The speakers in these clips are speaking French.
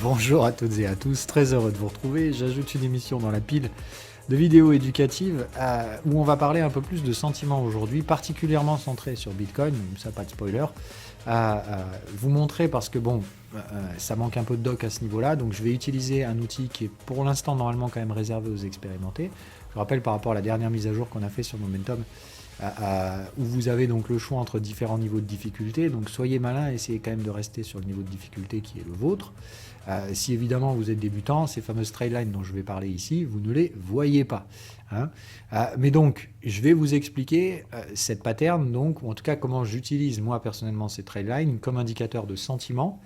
Bonjour à toutes et à tous, très heureux de vous retrouver. J'ajoute une émission dans la pile de vidéos éducatives où on va parler un peu plus de sentiments aujourd'hui, particulièrement centré sur Bitcoin, donc ça pas de spoiler. Vous montrer parce que bon, ça manque un peu de doc à ce niveau-là, donc je vais utiliser un outil qui est pour l'instant normalement quand même réservé aux expérimentés. Je rappelle par rapport à la dernière mise à jour qu'on a fait sur Momentum, où vous avez donc le choix entre différents niveaux de difficulté, donc soyez malin, essayez quand même de rester sur le niveau de difficulté qui est le vôtre. Si évidemment vous êtes débutant, ces fameuses traillines dont je vais parler ici, vous ne les voyez pas. Hein. Mais donc, je vais vous expliquer cette pattern, donc, ou en tout cas comment j'utilise moi personnellement ces traillines comme indicateur de sentiment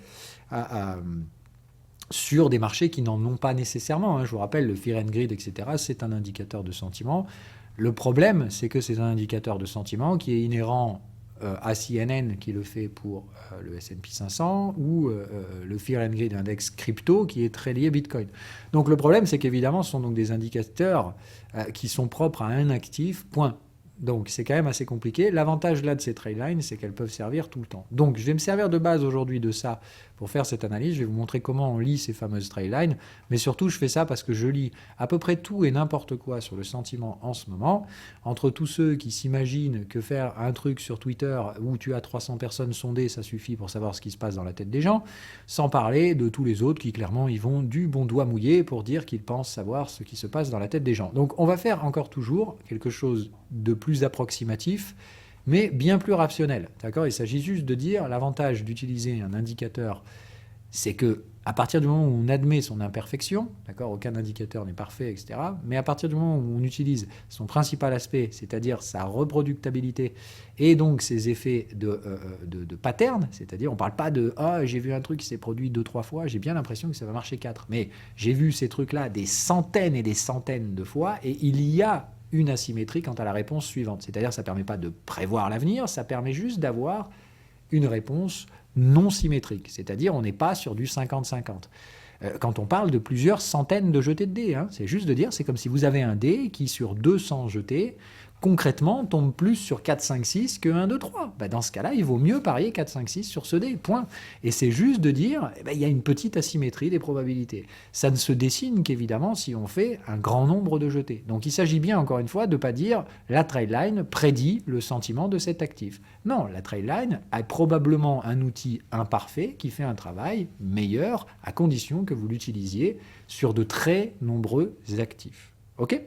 sur des marchés qui n'en ont pas nécessairement. Hein. Je vous rappelle, le Fear and Greed, etc., c'est un indicateur de sentiment. Le problème, c'est que c'est un indicateur de sentiment qui est inhérent à CNN qui le fait pour le S&P 500 ou le Fear and Greed Index crypto qui est très lié Bitcoin. Donc le problème, c'est qu'évidemment, ce sont donc des indicateurs qui sont propres à un actif, point. Donc c'est quand même assez compliqué. L'avantage là de ces trailines, c'est qu'elles peuvent servir tout le temps. Donc je vais me servir de base aujourd'hui de ça pour faire cette analyse. Je vais vous montrer comment on lit ces fameuses trailines. Mais surtout, je fais ça parce que je lis à peu près tout et n'importe quoi sur le sentiment en ce moment. Entre tous ceux qui s'imaginent que faire un truc sur Twitter où tu as 300 personnes sondées, ça suffit pour savoir ce qui se passe dans la tête des gens, sans parler de tous les autres qui clairement y vont du bon doigt mouillé pour dire qu'ils pensent savoir ce qui se passe dans la tête des gens. Donc on va faire encore toujours quelque chose de plus approximatif, mais bien plus rationnel. D'accord ? Il s'agit juste de dire l'avantage d'utiliser un indicateur, c'est que à partir du moment où on admet son imperfection, d'accord, aucun indicateur n'est parfait, etc., mais à partir du moment où on utilise son principal aspect, c'est-à-dire sa reproductabilité, et donc ses effets de pattern, c'est-à-dire on ne parle pas de « Ah, j'ai vu un truc qui s'est produit 2-3 fois, j'ai bien l'impression que ça va marcher 4 », mais j'ai vu ces trucs-là des centaines et des centaines de fois, et il y a une asymétrie quant à la réponse suivante. C'est-à-dire ça ne permet pas de prévoir l'avenir, ça permet juste d'avoir une réponse non symétrique. C'est-à-dire on n'est pas sur du 50-50. Quand on parle de plusieurs centaines de jetés de dés, hein, c'est juste de dire, c'est comme si vous avez un dé qui, sur 200 jetés, concrètement, tombe plus sur 4, 5, 6 que 1, 2, 3. Ben, dans ce cas-là, il vaut mieux parier 4, 5, 6 sur ce dé, point. Et c'est juste de dire, il y a une petite asymétrie des probabilités. Ça ne se dessine qu'évidemment si on fait un grand nombre de jetés. Donc il s'agit bien, encore une fois, de ne pas dire la trailline prédit le sentiment de cet actif. Non, la trailline est probablement un outil imparfait qui fait un travail meilleur à condition que vous l'utilisiez sur de très nombreux actifs. OK ?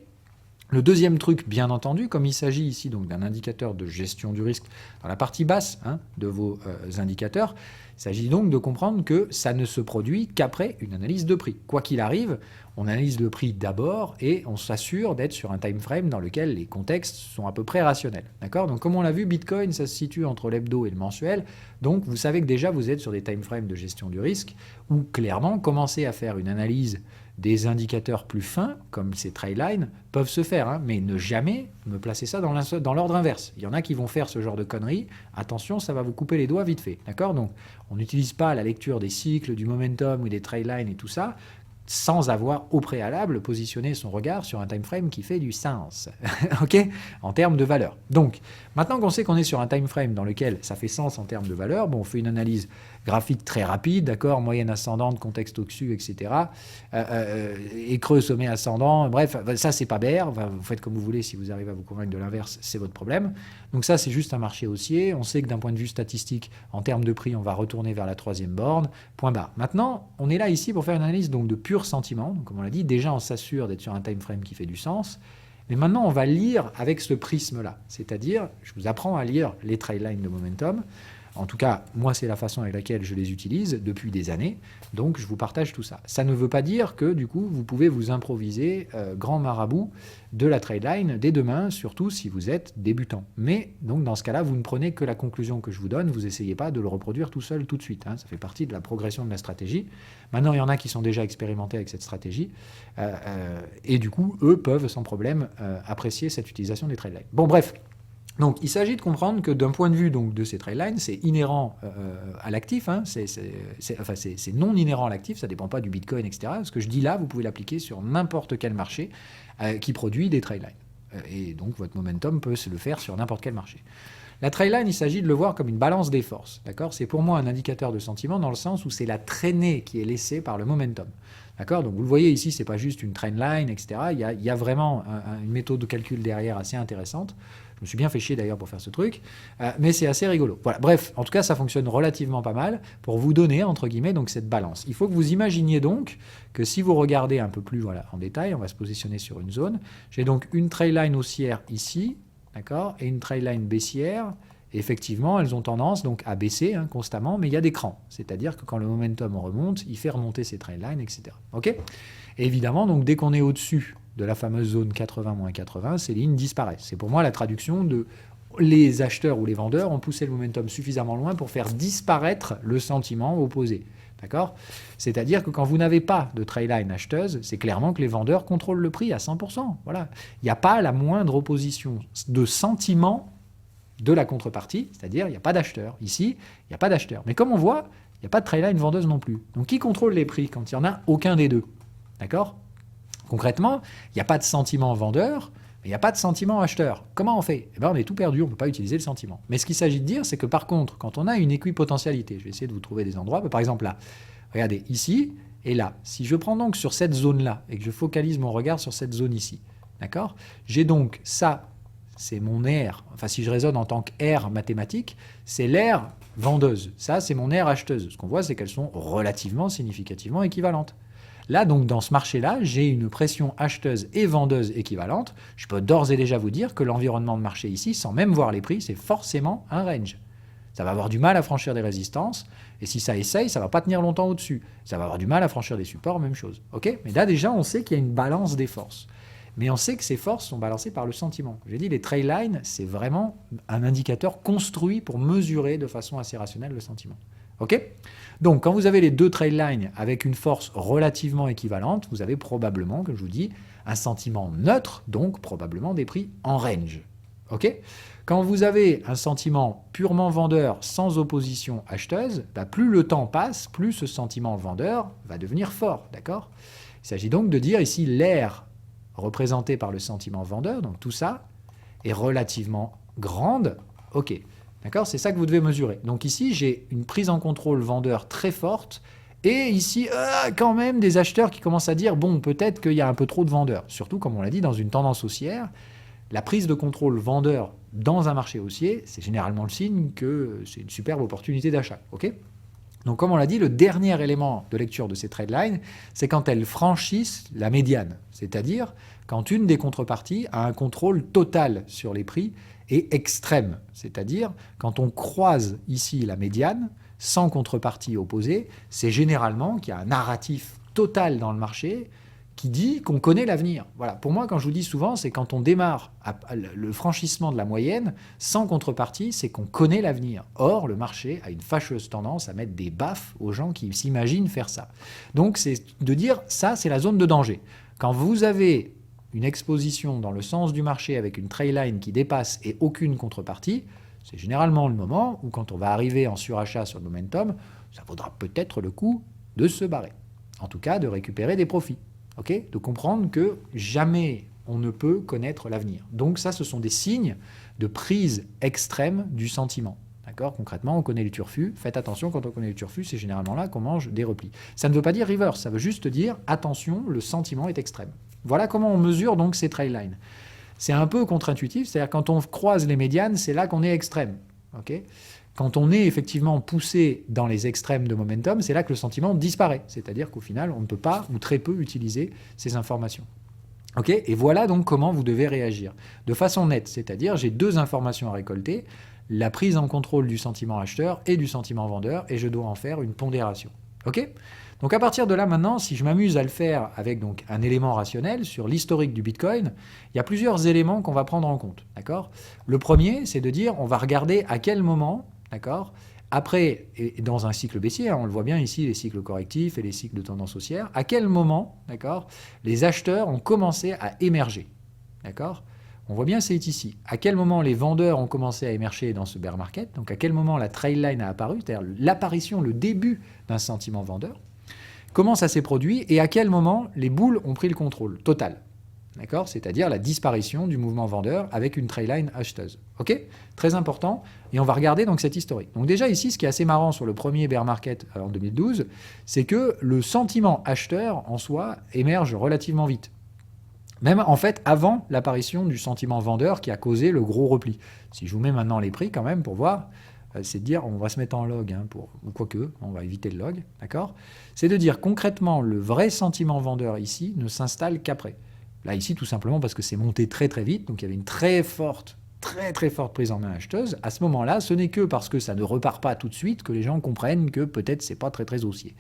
Le deuxième truc, bien entendu, comme il s'agit ici donc d'un indicateur de gestion du risque dans la partie basse de vos indicateurs, il s'agit donc de comprendre que ça ne se produit qu'après une analyse de prix. Quoi qu'il arrive, on analyse le prix d'abord et on s'assure d'être sur un time frame dans lequel les contextes sont à peu près rationnels. D'accord ? Donc comme on l'a vu, Bitcoin, ça se situe entre l'hebdo et le mensuel. Donc vous savez que déjà vous êtes sur des time frames de gestion du risque où clairement commencer à faire une analyse des indicateurs plus fins, comme ces trailines, peuvent se faire, mais ne jamais me placer ça dans l'ordre inverse. Il y en a qui vont faire ce genre de conneries. Attention, ça va vous couper les doigts vite fait. D'accord ? Donc, on n'utilise pas la lecture des cycles, du momentum ou des trailines et tout ça, sans avoir au préalable positionné son regard sur un time frame qui fait du sens, ok, en termes de valeur. Donc, maintenant qu'on sait qu'on est sur un time frame dans lequel ça fait sens en termes de valeur, bon, on fait une analyse graphique très rapide, d'accord, moyenne ascendante, contexte au-dessus, etc., et creux, sommet ascendant, bref, ça c'est pas BR, vous faites comme vous voulez, si vous arrivez à vous convaincre de l'inverse, c'est votre problème. Donc ça c'est juste un marché haussier, on sait que d'un point de vue statistique, en termes de prix, on va retourner vers la troisième borne, point barre. Maintenant, on est là ici pour faire une analyse donc de pur sentiment, donc, comme on l'a dit, déjà on s'assure d'être sur un time frame qui fait du sens, mais maintenant on va lire avec ce prisme-là, c'est-à-dire, je vous apprends à lire les trailines de Momentum. En tout cas, moi, c'est la façon avec laquelle je les utilise depuis des années. Donc, je vous partage tout ça. Ça ne veut pas dire que, du coup, vous pouvez vous improviser grand marabout de la tradeline dès demain, surtout si vous êtes débutant. Mais, donc, dans ce cas-là, vous ne prenez que la conclusion que je vous donne. Vous n'essayez pas de le reproduire tout seul, tout de suite. Ça fait partie de la progression de la stratégie. Maintenant, il y en a qui sont déjà expérimentés avec cette stratégie. Et du coup, eux peuvent sans problème apprécier cette utilisation des tradelines. Bon, bref. Donc, il s'agit de comprendre que d'un point de vue donc, de ces trailines, c'est inhérent à l'actif, c'est non inhérent à l'actif, ça ne dépend pas du Bitcoin, etc. Ce que je dis là, vous pouvez l'appliquer sur n'importe quel marché qui produit des trailines. Et donc, votre momentum peut se le faire sur n'importe quel marché. La trailline, il s'agit de le voir comme une balance des forces. D'accord ? C'est pour moi un indicateur de sentiment dans le sens où c'est la traînée qui est laissée par le momentum. D'accord ? Donc vous le voyez ici, c'est pas juste une trendline, etc. Il y a vraiment une méthode de calcul derrière assez intéressante. Je me suis bien fait chier d'ailleurs pour faire ce truc, mais c'est assez rigolo. Voilà. Bref, en tout cas, ça fonctionne relativement pas mal pour vous donner, entre guillemets, donc cette balance. Il faut que vous imaginiez donc que si vous regardez un peu plus en détail, on va se positionner sur une zone. J'ai donc une trailline haussière ici, d'accord, et une trailline baissière. Et effectivement, elles ont tendance donc à baisser constamment, mais il y a des crans. C'est-à-dire que quand le momentum remonte, il fait remonter ces traillines, etc. Ok ? Et évidemment, donc, dès qu'on est au-dessus de la fameuse zone 80-80, ces lignes disparaissent. C'est pour moi la traduction de les acheteurs ou les vendeurs ont poussé le momentum suffisamment loin pour faire disparaître le sentiment opposé. D'accord ? C'est-à-dire que quand vous n'avez pas de trailline acheteuse, c'est clairement que les vendeurs contrôlent le prix à 100%. Voilà. Il n'y a pas la moindre opposition de sentiment de la contrepartie, c'est-à-dire il n'y a pas d'acheteur. Ici, il n'y a pas d'acheteur. Mais comme on voit, il n'y a pas de trailline vendeuse non plus. Donc qui contrôle les prix quand il n'y en a aucun des deux ? D'accord ? Concrètement, il n'y a pas de sentiment vendeur, mais il n'y a pas de sentiment acheteur. Comment on fait ? Eh bien, on est tout perdu, on ne peut pas utiliser le sentiment. Mais ce qu'il s'agit de dire, c'est que par contre, quand on a une équipotentialité, je vais essayer de vous trouver des endroits, par exemple là, regardez, ici et là. Si je prends donc sur cette zone-là et que je focalise mon regard sur cette zone ici, d'accord ? J'ai donc ça, c'est mon aire, enfin si je raisonne en tant qu'aire mathématique, c'est l'aire vendeuse. Ça, c'est mon aire acheteuse. Ce qu'on voit, c'est qu'elles sont relativement significativement équivalentes. Là, donc, dans ce marché-là, j'ai une pression acheteuse et vendeuse équivalente. Je peux d'ores et déjà vous dire que l'environnement de marché ici, sans même voir les prix, c'est forcément un range. Ça va avoir du mal à franchir des résistances, et si ça essaye, ça ne va pas tenir longtemps au-dessus. Ça va avoir du mal à franchir des supports, même chose. Ok ? Mais là, déjà, on sait qu'il y a une balance des forces. Mais on sait que ces forces sont balancées par le sentiment. J'ai dit, les traillines, c'est vraiment un indicateur construit pour mesurer de façon assez rationnelle le sentiment. Ok ? Donc, quand vous avez les deux traillines avec une force relativement équivalente, vous avez probablement, comme je vous dis, un sentiment neutre, donc probablement des prix en range. Ok ? Quand vous avez un sentiment purement vendeur sans opposition acheteuse, plus le temps passe, plus ce sentiment vendeur va devenir fort. D'accord ? Il s'agit donc de dire ici l'aire représentée par le sentiment vendeur, donc tout ça, est relativement grande. Ok. D'accord ? C'est ça que vous devez mesurer. Donc ici, j'ai une prise en contrôle vendeur très forte. Et ici, quand même, des acheteurs qui commencent à dire, bon, peut-être qu'il y a un peu trop de vendeurs. Surtout, comme on l'a dit, dans une tendance haussière, la prise de contrôle vendeur dans un marché haussier, c'est généralement le signe que c'est une superbe opportunité d'achat. Ok ? Donc, comme on l'a dit, le dernier élément de lecture de ces tradelines, c'est quand elles franchissent la médiane. C'est-à-dire quand une des contreparties a un contrôle total sur les prix et extrême. C'est-à-dire quand on croise ici la médiane, sans contrepartie opposée, c'est généralement qu'il y a un narratif total dans le marché qui dit qu'on connaît l'avenir. Voilà. Pour moi, quand je vous dis souvent, c'est quand on démarre le franchissement de la moyenne, sans contrepartie, c'est qu'on connaît l'avenir. Or, le marché a une fâcheuse tendance à mettre des baffes aux gens qui s'imaginent faire ça. Donc, c'est de dire, ça, c'est la zone de danger. Quand vous avez une exposition dans le sens du marché avec une trailline qui dépasse et aucune contrepartie, c'est généralement le moment où, quand on va arriver en surachat sur le momentum, ça vaudra peut-être le coup de se barrer. En tout cas, de récupérer des profits. Okay ? De comprendre que jamais on ne peut connaître l'avenir. Donc ça, ce sont des signes de prise extrême du sentiment. D'accord ? Concrètement, on connaît les turfus. Faites attention, quand on connaît les turfus, c'est généralement là qu'on mange des replis. Ça ne veut pas dire reverse, ça veut juste dire attention, le sentiment est extrême. Voilà comment on mesure donc ces traillines. C'est un peu contre-intuitif, c'est-à-dire quand on croise les médianes, c'est là qu'on est extrême. Okay ? Quand on est effectivement poussé dans les extrêmes de momentum, c'est là que le sentiment disparaît. C'est-à-dire qu'au final, on ne peut pas ou très peu utiliser ces informations. Okay ? Et voilà donc comment vous devez réagir. De façon nette, c'est-à-dire j'ai deux informations à récolter, la prise en contrôle du sentiment acheteur et du sentiment vendeur, et je dois en faire une pondération. Ok ? Donc à partir de là maintenant, si je m'amuse à le faire avec donc un élément rationnel sur l'historique du Bitcoin, il y a plusieurs éléments qu'on va prendre en compte. D'accord ? Le premier, c'est de dire on va regarder à quel moment, d'accord, après, et dans un cycle baissier, on le voit bien ici, les cycles correctifs et les cycles de tendance haussière, à quel moment, d'accord, les acheteurs ont commencé à émerger. D'accord ? On voit bien, c'est ici. À quel moment les vendeurs ont commencé à émerger dans ce bear market, donc à quel moment la trailline a apparu, c'est-à-dire l'apparition, le début d'un sentiment vendeur, comment ça s'est produit et à quel moment les boules ont pris le contrôle total. D'accord? C'est-à-dire la disparition du mouvement vendeur avec une trendline acheteuse. Ok? Très important. Et on va regarder donc cette historique. Donc déjà ici, ce qui est assez marrant sur le premier bear market en 2012, c'est que le sentiment acheteur en soi émerge relativement vite. Même en fait avant l'apparition du sentiment vendeur qui a causé le gros repli. Si je vous mets maintenant les prix quand même pour voir, c'est de dire, on va se mettre en log, ou quoique, on va éviter le log, d'accord? C'est de dire concrètement, le vrai sentiment vendeur ici ne s'installe qu'après. Là, ici, tout simplement parce que c'est monté très très vite, donc il y avait une très forte prise en main acheteuse. À ce moment-là, ce n'est que parce que ça ne repart pas tout de suite que les gens comprennent que peut-être c'est pas très haussier.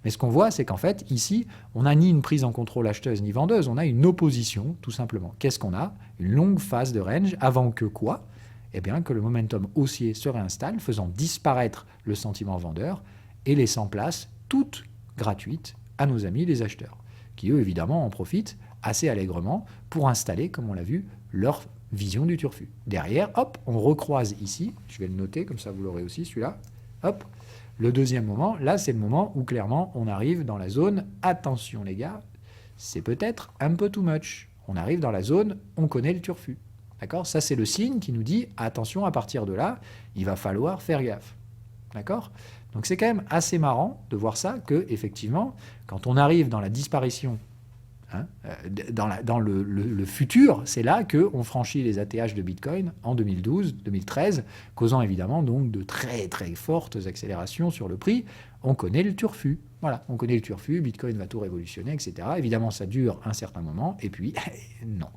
Mais ce qu'on voit, c'est qu'en fait, ici, on n'a ni une prise en contrôle acheteuse ni vendeuse, on a une opposition, tout simplement. Qu'est-ce qu'on a? Une longue phase de range avant que quoi? Eh bien, que le momentum haussier se réinstalle, faisant disparaître le sentiment vendeur et laissant place toute gratuite à nos amis les acheteurs, qui eux, évidemment, en profitent assez allègrement pour installer, comme on l'a vu, leur vision du turfu. Derrière, hop, on recroise ici, je vais le noter, comme ça vous l'aurez aussi, celui-là, hop, le deuxième moment, là, c'est le moment où, clairement, on arrive dans la zone, attention les gars, c'est peut-être un peu too much. On arrive dans la zone, on connaît le turfu. D'accord? Ça, c'est le signe qui nous dit, attention, à partir de là, il va falloir faire gaffe. D'accord? Donc, c'est quand même assez marrant de voir ça, que effectivement, quand on arrive dans la disparition, dans le futur, c'est là qu'on franchit les ATH de Bitcoin en 2012, 2013, causant évidemment donc de très fortes accélérations sur le prix. On connaît le turfu. Voilà, on connaît le turfu, Bitcoin va tout révolutionner, etc. Évidemment, ça dure un certain moment, et puis, non.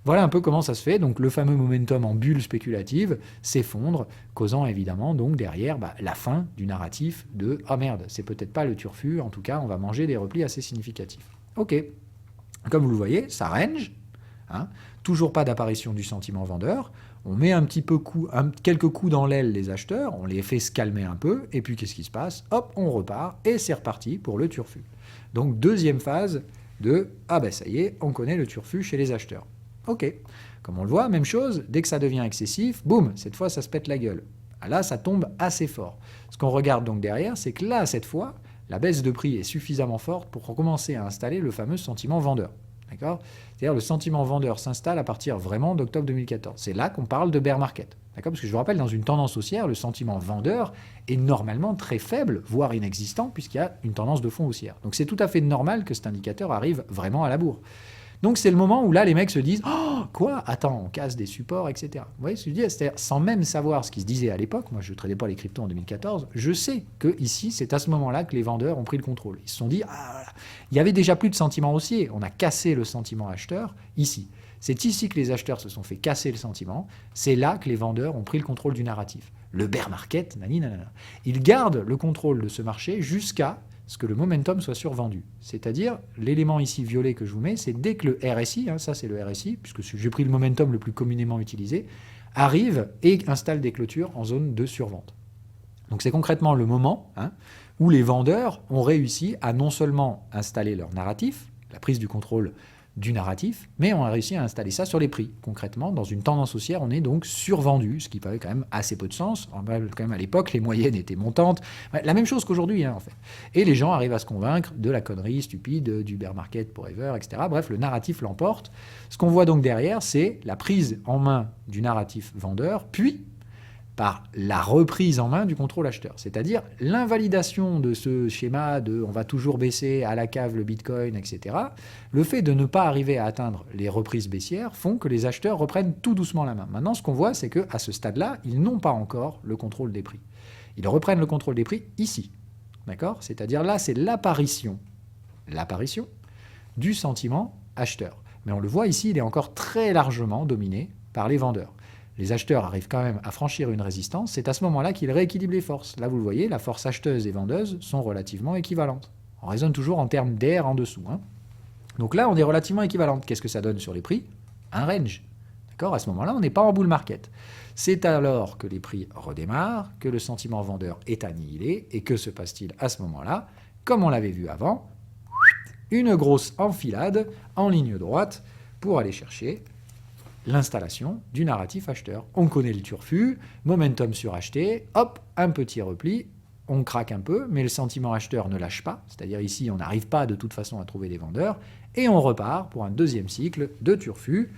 Voilà un peu comment ça se fait. Donc le fameux momentum en bulle spéculative s'effondre, causant évidemment donc derrière la fin du narratif de « Ah merde, c'est peut-être pas le turfu, en tout cas on va manger des replis assez significatifs ». Ok, comme vous le voyez, ça range, toujours pas d'apparition du sentiment vendeur, on met quelques coups dans l'aile les acheteurs, on les fait se calmer un peu, et puis qu'est-ce qui se passe? Hop, on repart, et c'est reparti pour le turfu. Donc deuxième phase de « Ah ben ça y est, on connaît le turfu chez les acheteurs ». Ok, comme on le voit, même chose, dès que ça devient excessif, boum, cette fois ça se pète la gueule. Là, ça tombe assez fort. Ce qu'on regarde donc derrière, c'est que là, cette fois, la baisse de prix est suffisamment forte pour recommencer à installer le fameux sentiment vendeur. D'accord? C'est-à-dire le sentiment vendeur s'installe à partir vraiment d'octobre 2014. C'est là qu'on parle de bear market. D'accord? Parce que je vous rappelle, dans une tendance haussière, le sentiment vendeur est normalement très faible, voire inexistant, puisqu'il y a une tendance de fond haussière. Donc c'est tout à fait normal que cet indicateur arrive vraiment à la bourre. Donc c'est le moment où là les mecs se disent « Oh, quoi? Attends, on casse des supports, etc. » Vous voyez ce que je dis? C'est-à-dire sans même savoir ce qui se disait à l'époque, moi je ne tradais pas les cryptos en 2014, je sais que ici c'est à ce moment-là que les vendeurs ont pris le contrôle. Ils se sont dit « Ah, voilà. » Il n'y avait déjà plus de sentiment haussier, on a cassé le sentiment acheteur ici. C'est ici que les acheteurs se sont fait casser le sentiment, c'est là que les vendeurs ont pris le contrôle du narratif. Le bear market, nanana. Ils gardent le contrôle de ce marché jusqu'à ce que le momentum soit survendu. C'est-à-dire, l'élément ici violet que je vous mets, c'est dès que le RSI, ça c'est le RSI, puisque j'ai pris le momentum le plus communément utilisé, arrive et installe des clôtures en zone de survente. Donc c'est concrètement le moment où les vendeurs ont réussi à non seulement installer leur narratif, la prise du contrôle du narratif, mais on a réussi à installer ça sur les prix. Concrètement, dans une tendance haussière, on est donc survendu, ce qui paraît quand même assez peu de sens. Quand même à l'époque, les moyennes étaient montantes. La même chose qu'aujourd'hui, en fait. Et les gens arrivent à se convaincre de la connerie stupide du bear market forever, etc. Bref, le narratif l'emporte. Ce qu'on voit donc derrière, c'est la prise en main du narratif vendeur, puis par la reprise en main du contrôle acheteur, c'est-à-dire l'invalidation de ce schéma de on va toujours baisser à la cave le Bitcoin, etc. Le fait de ne pas arriver à atteindre les reprises baissières font que les acheteurs reprennent tout doucement la main. Maintenant, ce qu'on voit, c'est qu'à ce stade-là, ils n'ont pas encore le contrôle des prix. Ils reprennent le contrôle des prix ici, d'accord? C'est-à-dire là, c'est l'apparition du sentiment acheteur. Mais on le voit ici, il est encore très largement dominé par les vendeurs. Les acheteurs arrivent quand même à franchir une résistance, c'est à ce moment-là qu'ils rééquilibrent les forces. Là, vous le voyez, la force acheteuse et vendeuse sont relativement équivalentes. On raisonne toujours en termes d'air en dessous. Donc là, on est relativement équivalentes. Qu'est-ce que ça donne sur les prix? Un range. D'accord? À ce moment-là, on n'est pas en bull market. C'est alors que les prix redémarrent, que le sentiment vendeur est annihilé, et que se passe-t-il à ce moment-là? Comme on l'avait vu avant, une grosse enfilade en ligne droite pour aller chercher l'installation du narratif acheteur. On connaît le turfu, momentum suracheté, hop, un petit repli, on craque un peu, mais le sentiment acheteur ne lâche pas, c'est-à-dire ici, on n'arrive pas de toute façon à trouver des vendeurs, et on repart pour un deuxième cycle de turfu,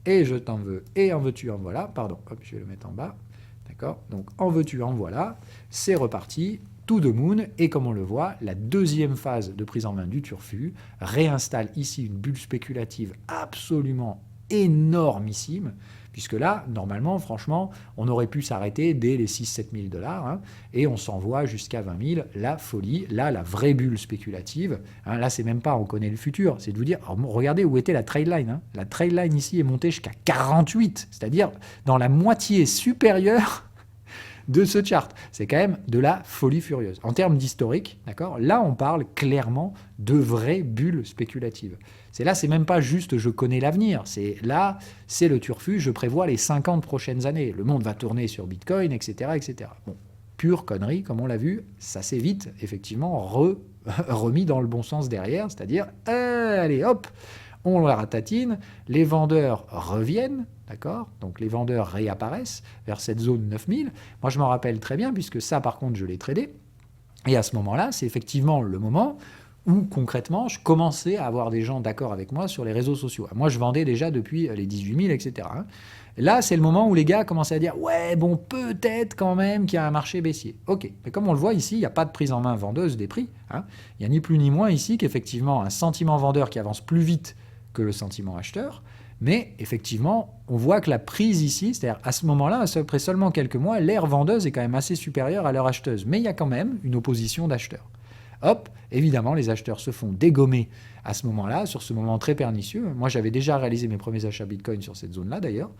et je t'en veux, et en veux-tu, en voilà, pardon, hop, je vais le mettre en bas, d'accord, donc en veux-tu, en voilà, c'est reparti, to the moon, et comme on le voit, la deuxième phase de prise en main du turfu réinstalle ici une bulle spéculative absolument énormissime, puisque là, normalement, franchement, on aurait pu s'arrêter dès les 6-7 000 $, hein, et on s'envoie jusqu'à 20 000, la folie, là, la vraie bulle spéculative, hein, là, c'est même pas, on connaît le futur, c'est de vous dire, alors, regardez où était la trail line, hein. La trail line ici est montée jusqu'à 48, c'est-à-dire dans la moitié supérieure de ce chart. C'est quand même de la folie furieuse. En termes d'historique, d'accord, là, on parle clairement de vraies bulles spéculatives. C'est même pas juste je connais l'avenir, c'est le turfu, je prévois les 50 prochaines années. Le monde va tourner sur Bitcoin, etc., etc. Bon, pure connerie, comme on l'a vu, ça s'est vite, effectivement, remis dans le bon sens derrière, c'est-à-dire, allez, hop, on le ratatine, les vendeurs reviennent, d'accord, donc les vendeurs réapparaissent vers cette zone 9000. Moi, je m'en rappelle très bien, puisque ça, par contre, je l'ai tradé. Et à ce moment-là, c'est effectivement le moment où, concrètement, je commençais à avoir des gens d'accord avec moi sur les réseaux sociaux. Moi, je vendais déjà depuis les 18 000, etc. Là, c'est le moment où les gars commençaient à dire « Ouais, bon, peut-être quand même qu'il y a un marché baissier. » Ok, mais comme on le voit ici, il n'y a pas de prise en main vendeuse des prix. Il n'y a ni plus ni moins ici qu'effectivement un sentiment vendeur qui avance plus vite que le sentiment acheteur. Mais effectivement, on voit que la prise ici, c'est-à-dire à ce moment-là, après seulement quelques mois, l'ère vendeuse est quand même assez supérieure à l'heure acheteuse. Mais il y a quand même une opposition d'acheteurs. Hop, évidemment, les acheteurs se font dégommer à ce moment-là, sur ce moment très pernicieux. Moi, j'avais déjà réalisé mes premiers achats Bitcoin sur cette zone-là, d'ailleurs.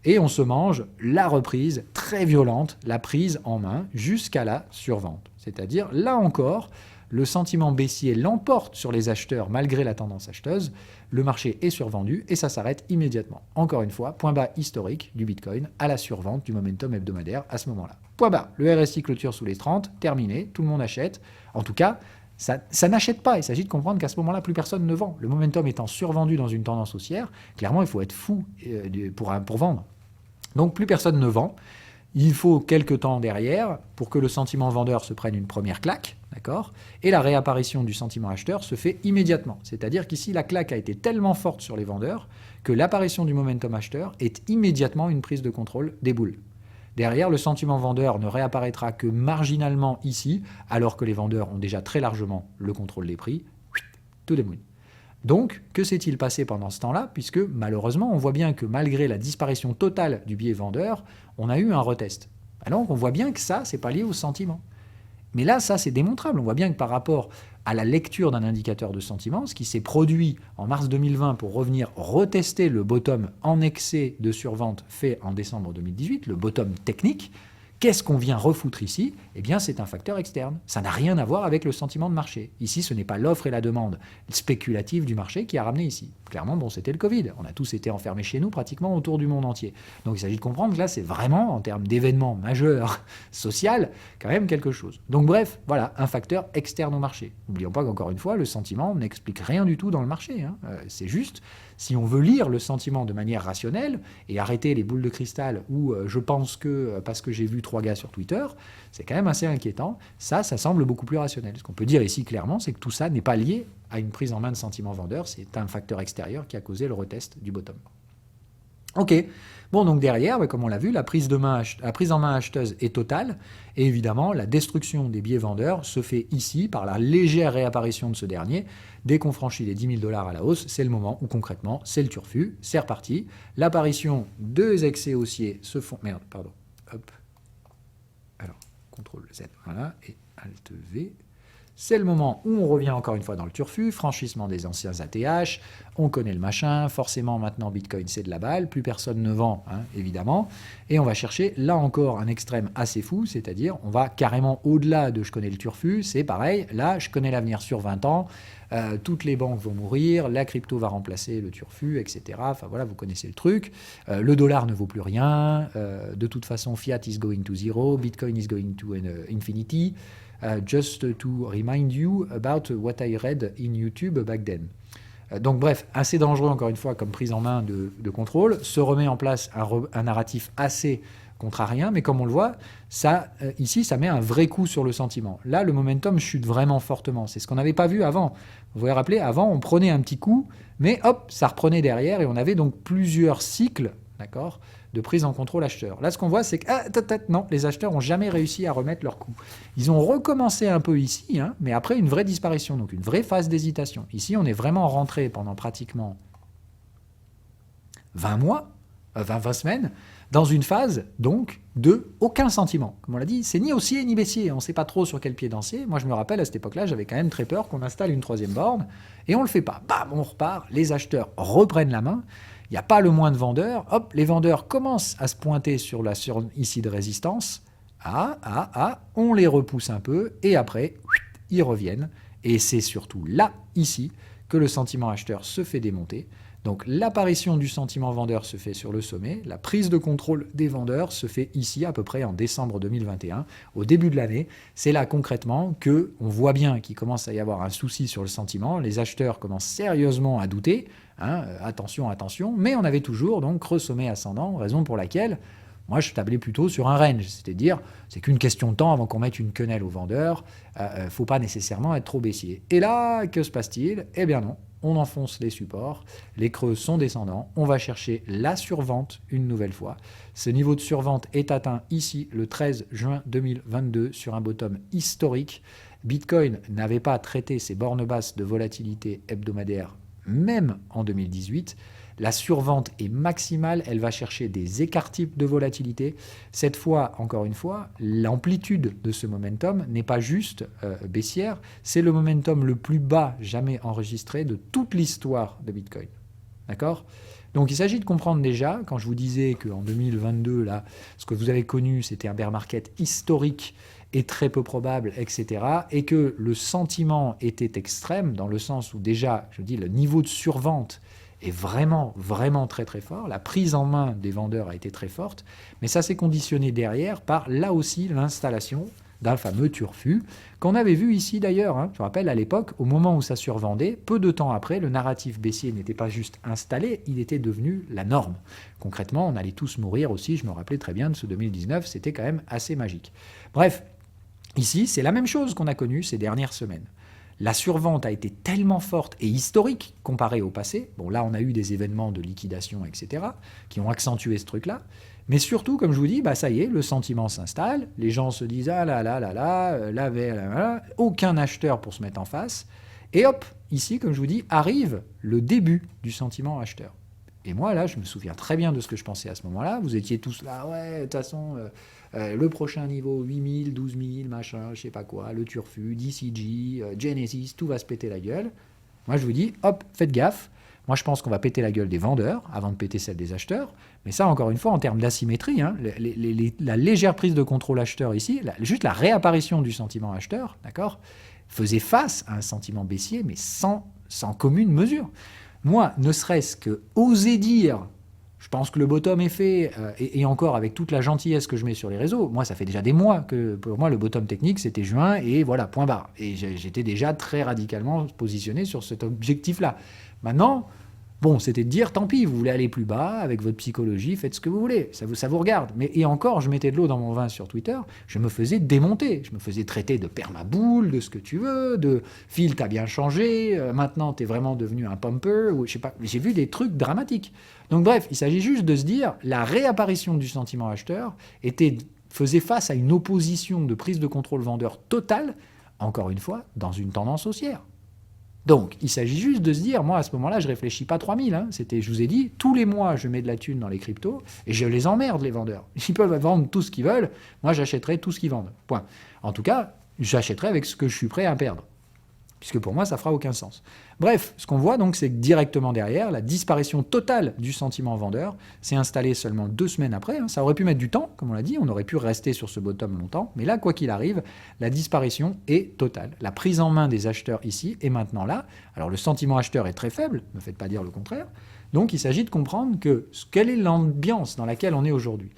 Et on se mange la reprise très violente, la prise en main, jusqu'à la survente. C'est-à-dire, là encore, le sentiment baissier l'emporte sur les acheteurs malgré la tendance acheteuse. Le marché est survendu et ça s'arrête immédiatement. Encore une fois, point bas historique du Bitcoin à la survente du momentum hebdomadaire à ce moment-là. Point bas, le RSI clôture sous les 30, terminé, tout le monde achète. En tout cas, ça n'achète pas. Il s'agit de comprendre qu'à ce moment-là, plus personne ne vend. Le momentum étant survendu dans une tendance haussière, clairement, il faut être fou pour vendre. Donc, plus personne ne vend. Il faut quelques temps derrière pour que le sentiment vendeur se prenne une première claque, d'accord ? Et la réapparition du sentiment acheteur se fait immédiatement. C'est-à-dire qu'ici, la claque a été tellement forte sur les vendeurs que l'apparition du momentum acheteur est immédiatement une prise de contrôle des boules. Derrière, le sentiment vendeur ne réapparaîtra que marginalement ici, alors que les vendeurs ont déjà très largement le contrôle des prix. To the moon. Donc, que s'est-il passé pendant ce temps-là? Puisque, malheureusement, on voit bien que malgré la disparition totale du biais vendeur, on a eu un retest. Alors, on voit bien que ça, c'est pas lié au sentiment. Mais là, ça, c'est démontrable. On voit bien que par rapport à la lecture d'un indicateur de sentiment, ce qui s'est produit en mars 2020 pour revenir retester le bottom en excès de survente fait en décembre 2018, le bottom technique, qu'est-ce qu'on vient refoutre ici? Eh bien, c'est un facteur externe. Ça n'a rien à voir avec le sentiment de marché. Ici, ce n'est pas l'offre et la demande spéculative du marché qui a ramené ici. Clairement, bon, c'était le Covid. On a tous été enfermés chez nous pratiquement autour du monde entier. Donc, il s'agit de comprendre que là, c'est vraiment, en termes d'événement majeur social, quand même quelque chose. Donc, bref, voilà, un facteur externe au marché. N'oublions pas qu'encore une fois, le sentiment n'explique rien du tout dans le marché. C'est juste, si on veut lire le sentiment de manière rationnelle et arrêter les boules de cristal où je pense que, parce que j'ai vu 3 gars sur Twitter, c'est quand même assez inquiétant. Ça semble beaucoup plus rationnel. Ce qu'on peut dire ici clairement, c'est que tout ça n'est pas lié à une prise en main de sentiment vendeur, c'est un facteur extérieur qui a causé le retest du bottom. Ok, bon donc derrière, comme on l'a vu, la prise en main acheteuse est totale, et évidemment la destruction des biais vendeurs se fait ici par la légère réapparition de ce dernier. Dès qu'on franchit les 10 000 $ à la hausse, c'est le moment où concrètement c'est le turfu, c'est reparti. L'apparition de excès haussiers se font... Merde, pardon, hop. Alors, CTRL Z, voilà, et ALT V. C'est le moment où on revient encore une fois dans le turfu, franchissement des anciens ATH, on connaît le machin, forcément maintenant Bitcoin c'est de la balle, plus personne ne vend, évidemment, et on va chercher là encore un extrême assez fou, c'est-à-dire on va carrément au-delà de je connais le turfu, c'est pareil, là je connais l'avenir sur 20 ans, toutes les banques vont mourir, la crypto va remplacer le turfu, etc. Enfin voilà, vous connaissez le truc, le dollar ne vaut plus rien, de toute façon fiat is going to zero, Bitcoin is going to infinity. Just to remind you about what I read in YouTube back then. Donc bref, assez dangereux encore une fois comme prise en main de contrôle, se remet en place un narratif assez contre à rien, mais comme on le voit, ça, ici, ça met un vrai coup sur le sentiment. Là, le momentum chute vraiment fortement. C'est ce qu'on n'avait pas vu avant. Vous vous rappelez, avant, on prenait un petit coup, mais hop, ça reprenait derrière, et on avait donc plusieurs cycles, d'accord, de prise en contrôle acheteur. Là, ce qu'on voit, c'est que non, les acheteurs n'ont jamais réussi à remettre leur coup. Ils ont recommencé un peu ici, hein, mais après une vraie disparition, donc une vraie phase d'hésitation. Ici, on est vraiment rentré pendant pratiquement 20 semaines, dans une phase, donc, de aucun sentiment. Comme on l'a dit, c'est ni haussier ni baissier. On ne sait pas trop sur quel pied danser. Moi, je me rappelle, à cette époque-là, j'avais quand même très peur qu'on installe une troisième borne, et on ne le fait pas. Bam, on repart, les acheteurs reprennent la main, il n'y a pas le moins de vendeurs, hop, les vendeurs commencent à se pointer sur la ici de résistance, on les repousse un peu, et après, ils reviennent, et c'est surtout là, ici, que le sentiment acheteur se fait démonter. Donc l'apparition du sentiment vendeur se fait sur le sommet, la prise de contrôle des vendeurs se fait ici à peu près en décembre 2021, au début de l'année. C'est là concrètement qu'on voit bien qu'il commence à y avoir un souci sur le sentiment, les acheteurs commencent sérieusement à douter, hein, attention, mais on avait toujours donc creux sommet ascendant, raison pour laquelle moi je tablais plutôt sur un range, c'est-à-dire c'est qu'une question de temps avant qu'on mette une quenelle aux vendeurs, faut pas nécessairement être trop baissier. Et là, que se passe-t-il ? Eh bien non. On enfonce les supports, les creux sont descendants, on va chercher la survente une nouvelle fois. Ce niveau de survente est atteint ici le 13 juin 2022 sur un bottom historique. Bitcoin n'avait pas traité ses bornes basses de volatilité hebdomadaire même en 2018. La survente est maximale, elle va chercher des écarts types de volatilité. Cette fois, encore une fois, l'amplitude de ce momentum n'est pas juste baissière, c'est le momentum le plus bas jamais enregistré de toute l'histoire de Bitcoin. D'accord ? Donc il s'agit de comprendre déjà, quand je vous disais qu'en 2022, là, ce que vous avez connu, c'était un bear market historique et très peu probable, etc., et que le sentiment était extrême, dans le sens où déjà, je dis, le niveau de survente est vraiment, vraiment très très fort. La prise en main des vendeurs a été très forte, mais ça s'est conditionné derrière par, là aussi, l'installation d'un fameux turfu, qu'on avait vu ici d'ailleurs, hein. Je me rappelle à l'époque, au moment où ça survendait, peu de temps après, le narratif baissier n'était pas juste installé, il était devenu la norme. Concrètement, on allait tous mourir aussi, je me rappelais très bien de ce 2019, c'était quand même assez magique. Bref, ici, c'est la même chose qu'on a connue ces dernières semaines. La survente a été tellement forte et historique comparée au passé. Bon, là, on a eu des événements de liquidation, etc., qui ont accentué ce truc-là. Mais surtout, comme je vous dis, ça y est, le sentiment s'installe. Les gens se disent « Ah là là là là, là, aucun acheteur pour se mettre en face. » Et hop, ici, comme je vous dis, arrive le début du sentiment acheteur. Et moi, là, je me souviens très bien de ce que je pensais à ce moment-là. Vous étiez tous là, ouais, de toute façon, le prochain niveau, 8000, 12000, machin, je sais pas quoi, le Turfu, DCG, Genesis, tout va se péter la gueule. Moi, je vous dis, hop, faites gaffe. Moi, je pense qu'on va péter la gueule des vendeurs avant de péter celle des acheteurs. Mais ça, encore une fois, en termes d'asymétrie, hein, la légère prise de contrôle acheteur ici, juste la réapparition du sentiment acheteur, d'accord, faisait face à un sentiment baissier, mais sans commune mesure. Moi, ne serait-ce que oser dire, je pense que le bottom est fait, et encore avec toute la gentillesse que je mets sur les réseaux, moi, ça fait déjà des mois que pour moi, le bottom technique, c'était juin, et voilà, point barre. Et j'étais déjà très radicalement positionné sur cet objectif-là. Maintenant, bon, c'était de dire, tant pis, vous voulez aller plus bas, avec votre psychologie, faites ce que vous voulez, ça vous regarde. Et encore, je mettais de l'eau dans mon vin sur Twitter, je me faisais démonter, je me faisais traiter de permaboule, de ce que tu veux, de Phil, t'as bien changé, maintenant t'es vraiment devenu un pumper, ou je sais pas, j'ai vu des trucs dramatiques. Donc bref, il s'agit juste de se dire, la réapparition du sentiment acheteur faisait face à une opposition de prise de contrôle vendeur totale, encore une fois, dans une tendance haussière. Donc, il s'agit juste de se dire, moi, à ce moment-là, je ne réfléchis pas 3000. Hein. Je vous ai dit, tous les mois, je mets de la thune dans les cryptos et je les emmerde, les vendeurs. Ils peuvent vendre tout ce qu'ils veulent. Moi, j'achèterai tout ce qu'ils vendent. Point. En tout cas, j'achèterai avec ce que je suis prêt à perdre. Puisque pour moi, ça fera aucun sens. Bref, ce qu'on voit donc, c'est que directement derrière, la disparition totale du sentiment vendeur s'est installée seulement 2 semaines après. Hein. Ça aurait pu mettre du temps, comme on l'a dit, on aurait pu rester sur ce bottom longtemps. Mais là, quoi qu'il arrive, la disparition est totale. La prise en main des acheteurs ici est maintenant là. Alors le sentiment acheteur est très faible, ne me faites pas dire le contraire. Donc il s'agit de comprendre quelle est l'ambiance dans laquelle on est aujourd'hui.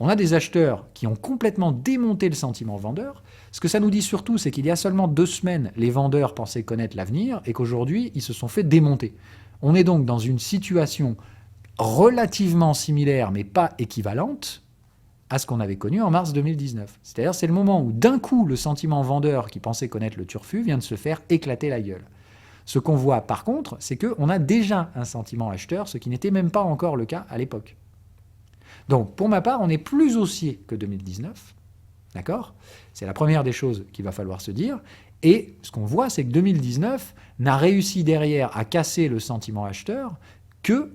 On a des acheteurs qui ont complètement démonté le sentiment vendeur. Ce que ça nous dit surtout, c'est qu'il y a seulement 2 semaines, les vendeurs pensaient connaître l'avenir et qu'aujourd'hui, ils se sont fait démonter. On est donc dans une situation relativement similaire, mais pas équivalente, à ce qu'on avait connu en mars 2019. C'est-à-dire c'est le moment où d'un coup le sentiment vendeur qui pensait connaître le turfu vient de se faire éclater la gueule. Ce qu'on voit par contre, c'est qu'on a déjà un sentiment acheteur, ce qui n'était même pas encore le cas à l'époque. Donc pour ma part, on est plus haussier que 2019, d'accord ? C'est la première des choses qu'il va falloir se dire. Et ce qu'on voit, c'est que 2019 n'a réussi derrière à casser le sentiment acheteur que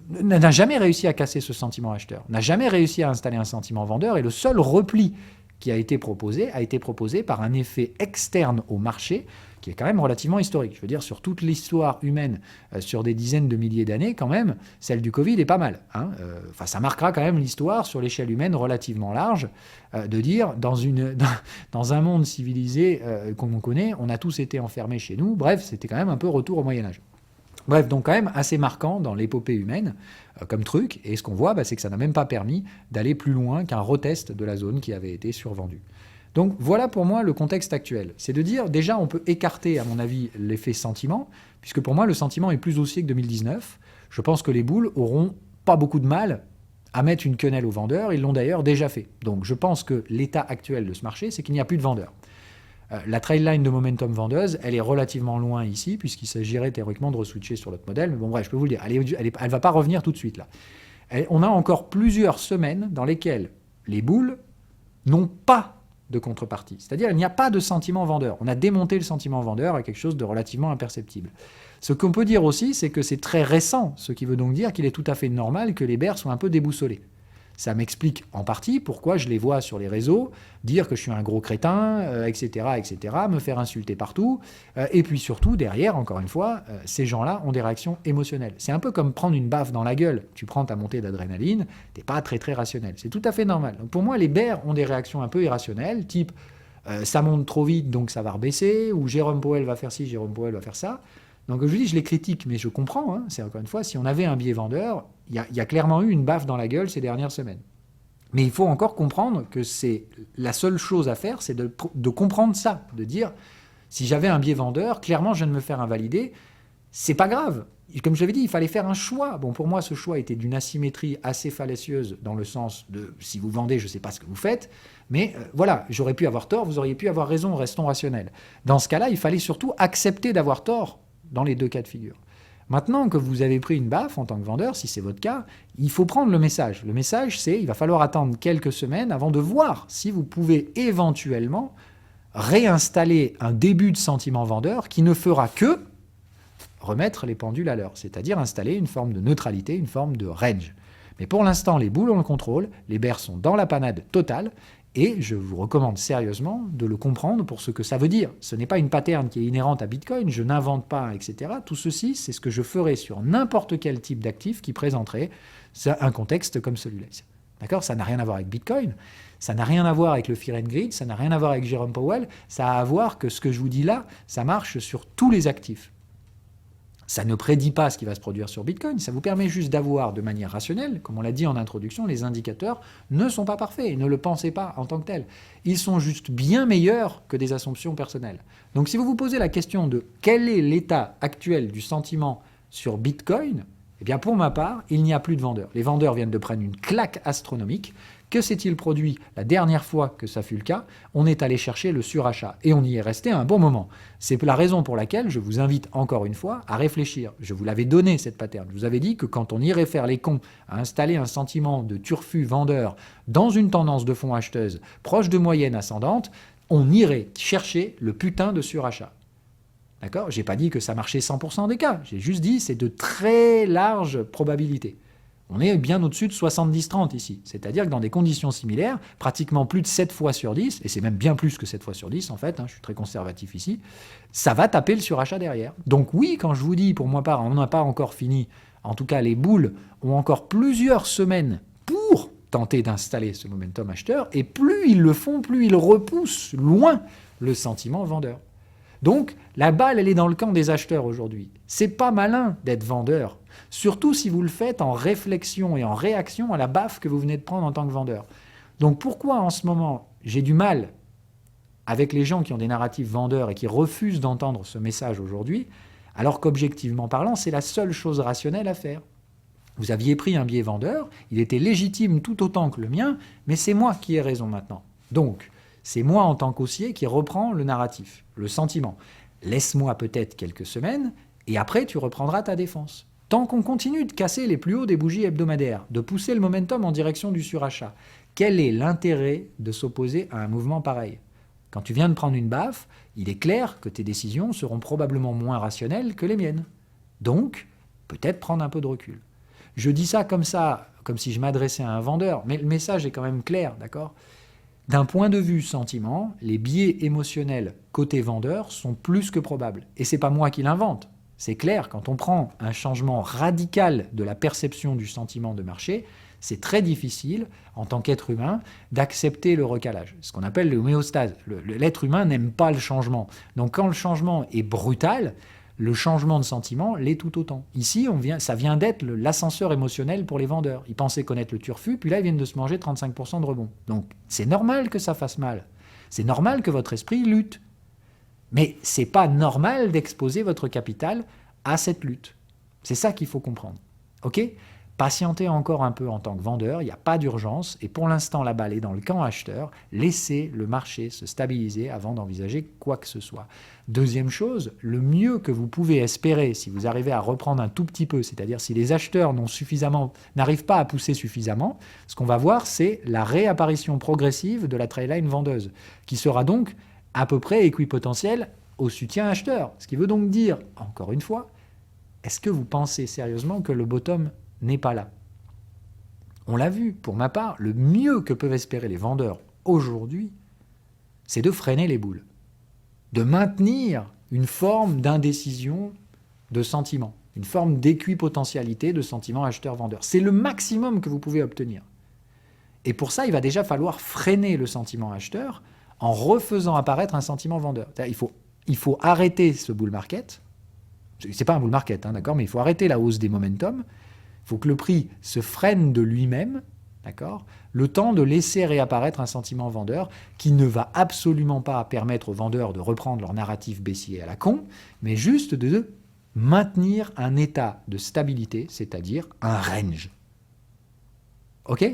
n'a jamais réussi à casser ce sentiment acheteur, n'a jamais réussi à installer un sentiment vendeur, et le seul repli qui a été proposé par un effet externe au marché qui est quand même relativement historique. Je veux dire, sur toute l'histoire humaine, sur des dizaines de milliers d'années, quand même, celle du Covid est pas mal. Hein. Ça marquera quand même l'histoire sur l'échelle humaine relativement large, de dire, dans un monde civilisé comme on connaît, on a tous été enfermés chez nous. Bref, c'était quand même un peu retour au Moyen-Âge. Bref, donc quand même assez marquant dans l'épopée humaine comme truc. Et ce qu'on voit, c'est que ça n'a même pas permis d'aller plus loin qu'un retest de la zone qui avait été survendue. Donc voilà pour moi le contexte actuel. C'est de dire, déjà on peut écarter à mon avis l'effet sentiment, puisque pour moi le sentiment est plus haussier que 2019. Je pense que les boules auront pas beaucoup de mal à mettre une quenelle aux vendeurs, ils l'ont d'ailleurs déjà fait. Donc je pense que l'état actuel de ce marché, c'est qu'il n'y a plus de vendeurs. La trailline de momentum vendeuse, elle est relativement loin ici, puisqu'il s'agirait théoriquement de reswitcher sur l'autre modèle. Mais bon bref, je peux vous le dire, elle va pas revenir tout de suite là. On a encore plusieurs semaines dans lesquelles les boules n'ont pas de contrepartie. C'est-à-dire il n'y a pas de sentiment vendeur. On a démonté le sentiment vendeur à quelque chose de relativement imperceptible. Ce qu'on peut dire aussi, c'est que c'est très récent, ce qui veut donc dire qu'il est tout à fait normal que les bears soient un peu déboussolés. Ça m'explique en partie pourquoi je les vois sur les réseaux dire que je suis un gros crétin, etc., me faire insulter partout. Et puis surtout, derrière, encore une fois, ces gens-là ont des réactions émotionnelles. C'est un peu comme prendre une baffe dans la gueule. Tu prends ta montée d'adrénaline, t'es pas très très rationnel. C'est tout à fait normal. Donc pour moi, les bears ont des réactions un peu irrationnelles, type ça monte trop vite, donc ça va rebaisser, ou Jérôme Powell va faire ci, Jérôme Powell va faire ça. Donc je dis, je les critique, mais je comprends. Hein, c'est encore une fois, si on avait un biais vendeur, il y a clairement eu une baffe dans la gueule ces dernières semaines. Mais il faut encore comprendre que c'est la seule chose à faire, c'est de comprendre ça, de dire, si j'avais un biais vendeur, clairement je viens de me faire invalider, c'est pas grave. Comme je l'avais dit, il fallait faire un choix. Bon, pour moi, ce choix était d'une asymétrie assez fallacieuse, dans le sens de, si vous vendez, je ne sais pas ce que vous faites, mais voilà, j'aurais pu avoir tort, vous auriez pu avoir raison, restons rationnels. Dans ce cas-là, il fallait surtout accepter d'avoir tort dans les deux cas de figure. Maintenant que vous avez pris une baffe en tant que vendeur, si c'est votre cas, il faut prendre le message. Le message, c'est il va falloir attendre quelques semaines avant de voir si vous pouvez éventuellement réinstaller un début de sentiment vendeur qui ne fera que remettre les pendules à l'heure, c'est-à-dire installer une forme de neutralité, une forme de range. Mais pour l'instant, les boules ont le contrôle, les bears sont dans la panade totale, et je vous recommande sérieusement de le comprendre pour ce que ça veut dire. Ce n'est pas une pattern qui est inhérente à Bitcoin, je n'invente pas, etc. Tout ceci, c'est ce que je ferai sur n'importe quel type d'actif qui présenterait un contexte comme celui-là. D'accord ? Ça n'a rien à voir avec Bitcoin, ça n'a rien à voir avec le Fear and Greed, ça n'a rien à voir avec Jérôme Powell, ça a à voir que ce que je vous dis là, ça marche sur tous les actifs. Ça ne prédit pas ce qui va se produire sur Bitcoin, ça vous permet juste d'avoir de manière rationnelle, comme on l'a dit en introduction, les indicateurs ne sont pas parfaits, et ne le pensez pas en tant que tel. Ils sont juste bien meilleurs que des assumptions personnelles. Donc si vous vous posez la question de quel est l'état actuel du sentiment sur Bitcoin, eh bien pour ma part, il n'y a plus de vendeurs. Les vendeurs viennent de prendre une claque astronomique. Que s'est-il produit la dernière fois que ça fut le cas ? On est allé chercher le surachat et on y est resté un bon moment. C'est la raison pour laquelle je vous invite encore une fois à réfléchir. Je vous l'avais donné cette pattern. Je vous avais dit que quand on irait faire les cons à installer un sentiment de turfu vendeur dans une tendance de fonds acheteuse proche de moyenne ascendante, on irait chercher le putain de surachat. D'accord ? J'ai pas dit que ça marchait 100% des cas. J'ai juste dit c'est de très larges probabilités. On est bien au-dessus de 70-30 ici. C'est-à-dire que dans des conditions similaires, pratiquement plus de 7 fois sur 10, et c'est même bien plus que 7 fois sur 10 en fait, je suis très conservatif ici, ça va taper le surachat derrière. Donc oui, quand je vous dis, pour moi part, on n'a pas encore fini, en tout cas les boules ont encore plusieurs semaines pour tenter d'installer ce momentum acheteur, et plus ils le font, plus ils repoussent loin le sentiment vendeur. Donc, la balle, elle est dans le camp des acheteurs aujourd'hui. C'est pas malin d'être vendeur, surtout si vous le faites en réflexion et en réaction à la baffe que vous venez de prendre en tant que vendeur. Donc, pourquoi en ce moment, j'ai du mal avec les gens qui ont des narratifs vendeurs et qui refusent d'entendre ce message aujourd'hui, alors qu'objectivement parlant, c'est la seule chose rationnelle à faire. Vous aviez pris un biais vendeur, il était légitime tout autant que le mien, mais c'est moi qui ai raison maintenant. Donc, c'est moi en tant qu'haussier qui reprends le narratif, le sentiment. Laisse-moi peut-être quelques semaines, et après tu reprendras ta défense. Tant qu'on continue de casser les plus hauts des bougies hebdomadaires, de pousser le momentum en direction du surachat, quel est l'intérêt de s'opposer à un mouvement pareil ? Quand tu viens de prendre une baffe, il est clair que tes décisions seront probablement moins rationnelles que les miennes. Donc, peut-être prendre un peu de recul. Je dis ça, comme si je m'adressais à un vendeur, mais le message est quand même clair, d'accord ? D'un point de vue sentiment, les biais émotionnels côté vendeur sont plus que probables. Et c'est pas moi qui l'invente. C'est clair, quand on prend un changement radical de la perception du sentiment de marché, c'est très difficile, en tant qu'être humain, d'accepter le recalage. Ce qu'on appelle l'homéostase. L'être humain n'aime pas le changement. Donc quand le changement est brutal, le changement de sentiment l'est tout autant. Ici, ça vient d'être l'ascenseur émotionnel pour les vendeurs. Ils pensaient connaître le turfu, puis là, ils viennent de se manger 35% de rebond. Donc, c'est normal que ça fasse mal. C'est normal que votre esprit lutte. Mais c'est pas normal d'exposer votre capital à cette lutte. C'est ça qu'il faut comprendre. OK ? Patientez encore un peu en tant que vendeur, il n'y a pas d'urgence, et pour l'instant, la balle est dans le camp acheteur. Laissez le marché se stabiliser avant d'envisager quoi que ce soit. Deuxième chose, le mieux que vous pouvez espérer, si vous arrivez à reprendre un tout petit peu, c'est-à-dire si les acheteurs n'arrivent pas à pousser suffisamment, ce qu'on va voir, c'est la réapparition progressive de la trendline vendeuse, qui sera donc à peu près équipotentielle au soutien acheteur. Ce qui veut donc dire, encore une fois, est-ce que vous pensez sérieusement que le bottom n'est pas là? On l'a vu, pour ma part, le mieux que peuvent espérer les vendeurs aujourd'hui, c'est de freiner les boules, de maintenir une forme d'indécision de sentiment, une forme d'équipotentialité de sentiment acheteur-vendeur. C'est le maximum que vous pouvez obtenir. Et pour ça, il va déjà falloir freiner le sentiment acheteur en refaisant apparaître un sentiment vendeur. Il faut arrêter ce bull market. C'est pas un bull market, hein, d'accord, mais il faut arrêter la hausse des momentum. Il faut que le prix se freine de lui-même, d'accord, le temps de laisser réapparaître un sentiment vendeur qui ne va absolument pas permettre aux vendeurs de reprendre leur narratif baissier à la con, mais juste de maintenir un état de stabilité, c'est-à-dire un range. OK ?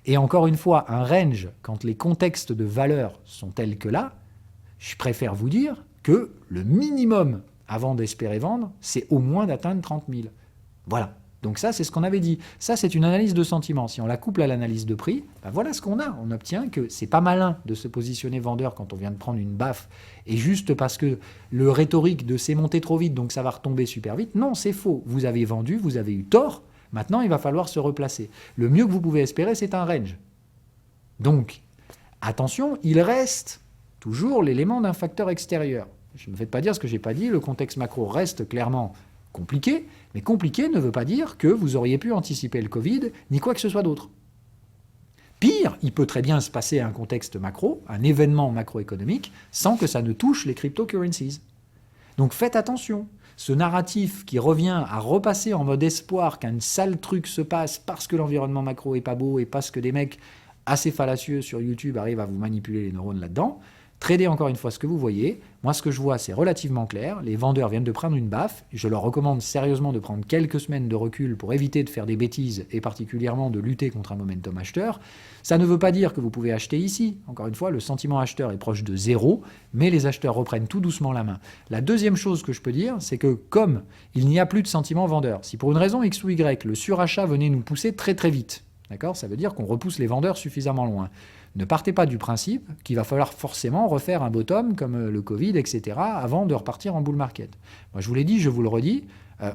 Et encore une fois, un range, quand les contextes de valeur sont tels que là, je préfère vous dire que le minimum avant d'espérer vendre, c'est au moins d'atteindre 30 000. Voilà. Donc ça, c'est ce qu'on avait dit. Ça, c'est une analyse de sentiment. Si on la couple à l'analyse de prix, ben voilà ce qu'on a. On obtient que c'est pas malin de se positionner vendeur quand on vient de prendre une baffe, et juste parce que le rhétorique de c'est monté trop vite, donc ça va retomber super vite. Non, c'est faux. Vous avez vendu, vous avez eu tort. Maintenant, il va falloir se replacer. Le mieux que vous pouvez espérer, c'est un range. Donc, attention, il reste toujours l'élément d'un facteur extérieur. Je ne me fais pas dire ce que je n'ai pas dit. Le contexte macro reste clairement compliqué, mais compliqué ne veut pas dire que vous auriez pu anticiper le Covid, ni quoi que ce soit d'autre. Pire, il peut très bien se passer un contexte macro, un événement macroéconomique, sans que ça ne touche les cryptocurrencies. Donc faites attention. Ce narratif qui revient à repasser en mode espoir qu'un sale truc se passe parce que l'environnement macro est pas beau et parce que des mecs assez fallacieux sur YouTube arrivent à vous manipuler les neurones là-dedans, tradez encore une fois ce que vous voyez. Moi, ce que je vois, c'est relativement clair. Les vendeurs viennent de prendre une baffe. Je leur recommande sérieusement de prendre quelques semaines de recul pour éviter de faire des bêtises et particulièrement de lutter contre un momentum acheteur. Ça ne veut pas dire que vous pouvez acheter ici. Encore une fois, le sentiment acheteur est proche de zéro, mais les acheteurs reprennent tout doucement la main. La deuxième chose que je peux dire, c'est que comme il n'y a plus de sentiment vendeur, si pour une raison X ou Y, le surachat venait nous pousser très très vite, d'accord, ça veut dire qu'on repousse les vendeurs suffisamment loin. Ne partez pas du principe qu'il va falloir forcément refaire un bottom comme le Covid, etc., avant de repartir en bull market. Moi, je vous l'ai dit, je vous le redis,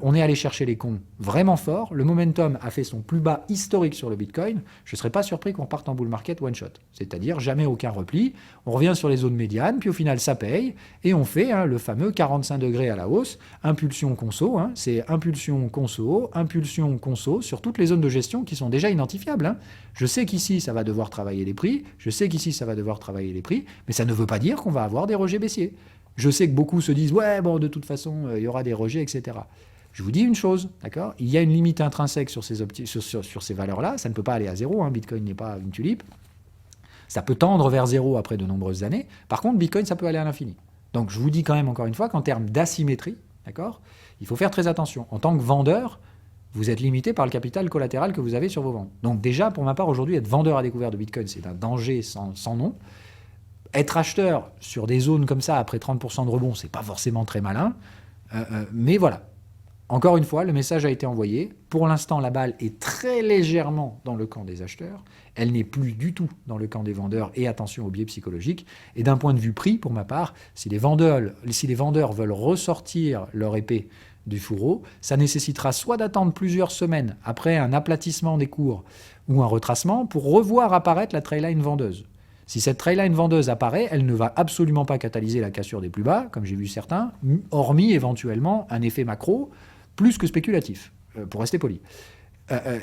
on est allé chercher les cons vraiment fort. Le momentum a fait son plus bas historique sur le Bitcoin. Je ne serais pas surpris qu'on parte en bull market one shot. C'est-à-dire jamais aucun repli. On revient sur les zones médianes, puis au final, ça paye. Et on fait le fameux 45 degrés à la hausse, impulsion conso. C'est impulsion conso sur toutes les zones de gestion qui sont déjà identifiables. Je sais qu'ici, ça va devoir travailler les prix. Je sais qu'ici, ça va devoir travailler les prix. Mais ça ne veut pas dire qu'on va avoir des rejets baissiers. Je sais que beaucoup se disent « Ouais, bon, de toute façon, il y aura des rejets, etc. » Je vous dis une chose, d'accord ? Il y a une limite intrinsèque sur ces valeurs-là. Ça ne peut pas aller à zéro. Bitcoin n'est pas une tulipe. Ça peut tendre vers zéro après de nombreuses années. Par contre, Bitcoin, ça peut aller à l'infini. Donc, je vous dis quand même, encore une fois, qu'en termes d'asymétrie, d'accord, il faut faire très attention. En tant que vendeur, vous êtes limité par le capital collatéral que vous avez sur vos ventes. Donc déjà, pour ma part, aujourd'hui, être vendeur à découvert de Bitcoin, c'est un danger sans nom. Être acheteur sur des zones comme ça, après 30% de rebond, c'est pas forcément très malin. Mais voilà. Encore une fois, le message a été envoyé. Pour l'instant, la balle est très légèrement dans le camp des acheteurs. Elle n'est plus du tout dans le camp des vendeurs. Et attention aux biais psychologiques. Et d'un point de vue prix, pour ma part, si les vendeurs veulent ressortir leur épée du fourreau, ça nécessitera soit d'attendre plusieurs semaines après un aplatissement des cours ou un retracement pour revoir apparaître la trendline vendeuse. Si cette trendline vendeuse apparaît, elle ne va absolument pas catalyser la cassure des plus bas, comme j'ai vu certains, hormis éventuellement un effet macro plus que spéculatif, pour rester poli.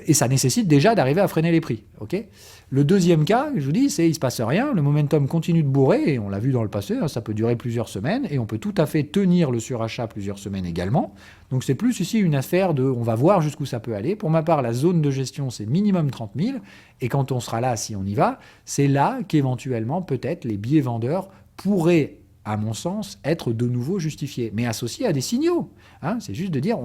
Et ça nécessite déjà d'arriver à freiner les prix. Okay, le deuxième cas, je vous dis, c'est il ne se passe rien, le momentum continue de bourrer, et on l'a vu dans le passé, ça peut durer plusieurs semaines, et on peut tout à fait tenir le surachat plusieurs semaines également. Donc c'est plus ici une affaire de, on va voir jusqu'où ça peut aller. Pour ma part, la zone de gestion, c'est minimum 30 000, et quand on sera là, si on y va, c'est là qu'éventuellement, peut-être, les biais vendeurs pourraient, à mon sens, être de nouveau justifiés, mais associés à des signaux. Hein, c'est juste de dire,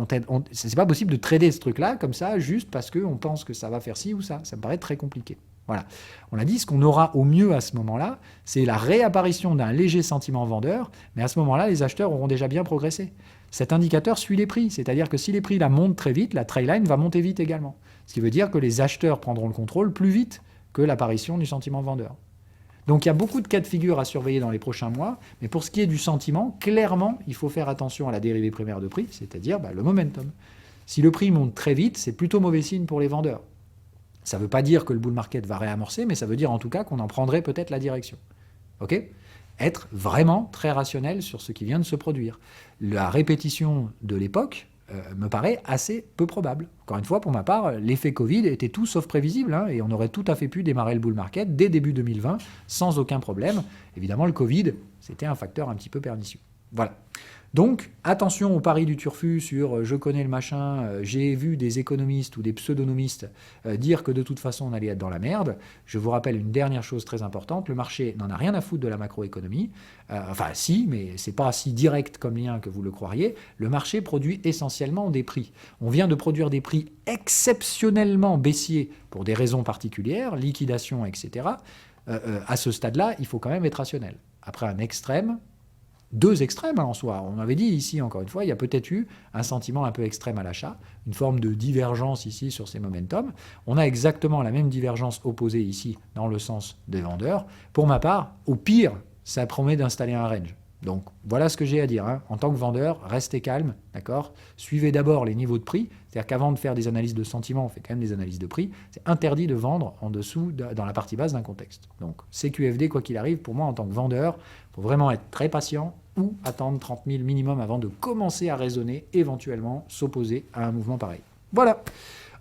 c'est pas possible de trader ce truc-là comme ça, juste parce qu'on pense que ça va faire ci ou ça. Ça me paraît très compliqué. Voilà. On a dit, ce qu'on aura au mieux à ce moment-là, c'est la réapparition d'un léger sentiment vendeur, mais à ce moment-là, les acheteurs auront déjà bien progressé. Cet indicateur suit les prix, c'est-à-dire que si les prix la montent très vite, la trendline va monter vite également. Ce qui veut dire que les acheteurs prendront le contrôle plus vite que l'apparition du sentiment vendeur. Donc il y a beaucoup de cas de figure à surveiller dans les prochains mois, mais pour ce qui est du sentiment, clairement, il faut faire attention à la dérivée primaire de prix, c'est-à-dire le momentum. Si le prix monte très vite, c'est plutôt mauvais signe pour les vendeurs. Ça ne veut pas dire que le bull market va réamorcer, mais ça veut dire en tout cas qu'on en prendrait peut-être la direction. Ok ? Être vraiment très rationnel sur ce qui vient de se produire. La répétition de l'époque me paraît assez peu probable. Encore une fois, pour ma part, l'effet Covid était tout sauf prévisible, hein, et on aurait tout à fait pu démarrer le bull market dès début 2020 sans aucun problème. Évidemment, le Covid, c'était un facteur un petit peu pernicieux. Voilà. Donc, attention au pari du turfu sur je connais le machin, j'ai vu des économistes ou des pseudonomistes dire que de toute façon on allait être dans la merde. Je vous rappelle une dernière chose très importante, le marché n'en a rien à foutre de la macroéconomie. Enfin si, mais c'est pas si direct comme lien que vous le croiriez. Le marché produit essentiellement des prix. On vient de produire des prix exceptionnellement baissiers pour des raisons particulières, liquidation, etc. À ce stade-là, il faut quand même être rationnel. Après un extrême, deux extrêmes en soi. On avait dit ici, encore une fois, il y a peut-être eu un sentiment un peu extrême à l'achat, une forme de divergence ici sur ces momentum. On a exactement la même divergence opposée ici dans le sens des vendeurs. Pour ma part, au pire, ça promet d'installer un range. Donc voilà ce que j'ai à dire. Hein. En tant que vendeur, restez calme, d'accord ? Suivez d'abord les niveaux de prix. C'est-à-dire qu'avant de faire des analyses de sentiment, on fait quand même des analyses de prix. C'est interdit de vendre en dessous, dans la partie basse d'un contexte. Donc CQFD, quoi qu'il arrive, pour moi, en tant que vendeur, il faut vraiment être très patient ou attendre 30 000 minimum avant de commencer à raisonner, éventuellement s'opposer à un mouvement pareil. Voilà.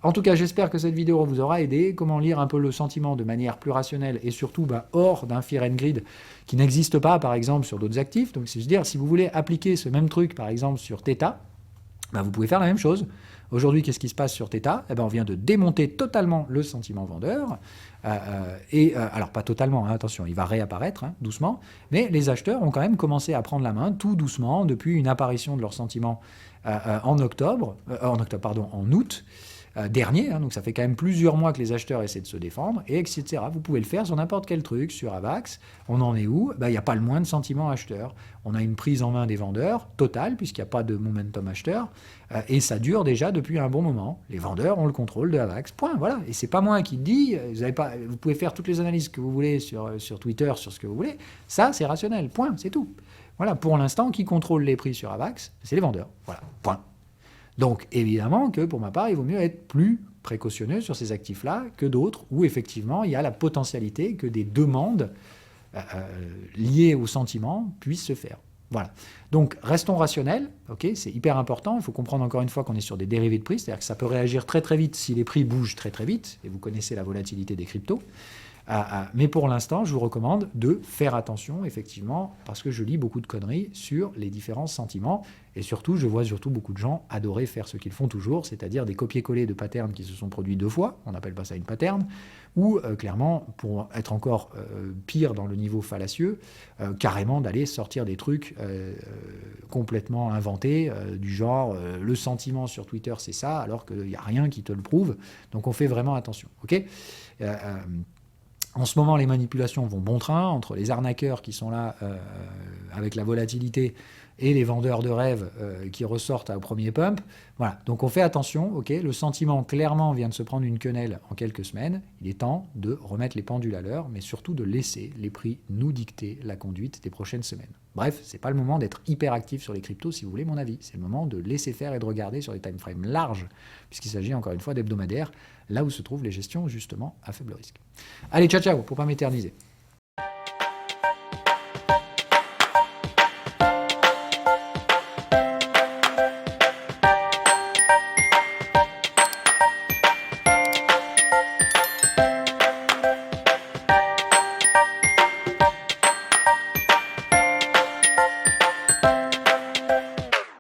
En tout cas, j'espère que cette vidéo vous aura aidé. Comment lire un peu le sentiment de manière plus rationnelle et surtout hors d'un fear and greed qui n'existe pas, par exemple, sur d'autres actifs. Donc, c'est-à-dire, si vous voulez appliquer ce même truc, par exemple, sur Theta, vous pouvez faire la même chose. Aujourd'hui, qu'est-ce qui se passe sur Theta ? On vient de démonter totalement le sentiment vendeur. Alors, pas totalement, hein, attention, il va réapparaître doucement. Mais les acheteurs ont quand même commencé à prendre la main tout doucement depuis une apparition de leur sentiment en août. Dernier, hein, donc ça fait quand même plusieurs mois que les acheteurs essaient de se défendre, et etc. Vous pouvez le faire sur n'importe quel truc, sur AVAX. On en est où ? Il n'y a pas le moins de sentiment acheteur. On a une prise en main des vendeurs totale, puisqu'il n'y a pas de momentum acheteur, et ça dure déjà depuis un bon moment. Les vendeurs ont le contrôle de AVAX, point, voilà. Et c'est pas moi qui le dis, vous pouvez faire toutes les analyses que vous voulez sur Twitter, sur ce que vous voulez, ça c'est rationnel, point, c'est tout. Voilà, pour l'instant, qui contrôle les prix sur AVAX ? C'est les vendeurs, voilà, point. Donc, évidemment que, pour ma part, il vaut mieux être plus précautionneux sur ces actifs-là que d'autres, où effectivement, il y a la potentialité que des demandes liées au sentiment puissent se faire. Voilà. Donc, restons rationnels, okay, c'est hyper important. Il faut comprendre encore une fois qu'on est sur des dérivés de prix, c'est-à-dire que ça peut réagir très très vite si les prix bougent très très vite, et vous connaissez la volatilité des cryptos. Mais pour l'instant, je vous recommande de faire attention, effectivement, parce que je lis beaucoup de conneries sur les différents sentiments. Et surtout, je vois surtout beaucoup de gens adorer faire ce qu'ils font toujours, c'est-à-dire des copier-coller de patterns qui se sont produits deux fois, on n'appelle pas ça une pattern, ou clairement, pour être encore pire dans le niveau fallacieux, carrément d'aller sortir des trucs complètement inventés, du genre le sentiment sur Twitter c'est ça, alors qu'il n'y a rien qui te le prouve. Donc on fait vraiment attention. Ok. En ce moment, les manipulations vont bon train entre les arnaqueurs qui sont là avec la volatilité et les vendeurs de rêves qui ressortent au premier pump. Voilà, donc on fait attention, ok. Le sentiment clairement vient de se prendre une quenelle en quelques semaines. Il est temps de remettre les pendules à l'heure, mais surtout de laisser les prix nous dicter la conduite des prochaines semaines. Bref, c'est pas le moment d'être hyper actif sur les cryptos si vous voulez mon avis. C'est le moment de laisser faire et de regarder sur des time frames larges, puisqu'il s'agit encore une fois d'hebdomadaires, là où se trouvent les gestions justement à faible risque. Allez, ciao ciao, pour pas m'éterniser.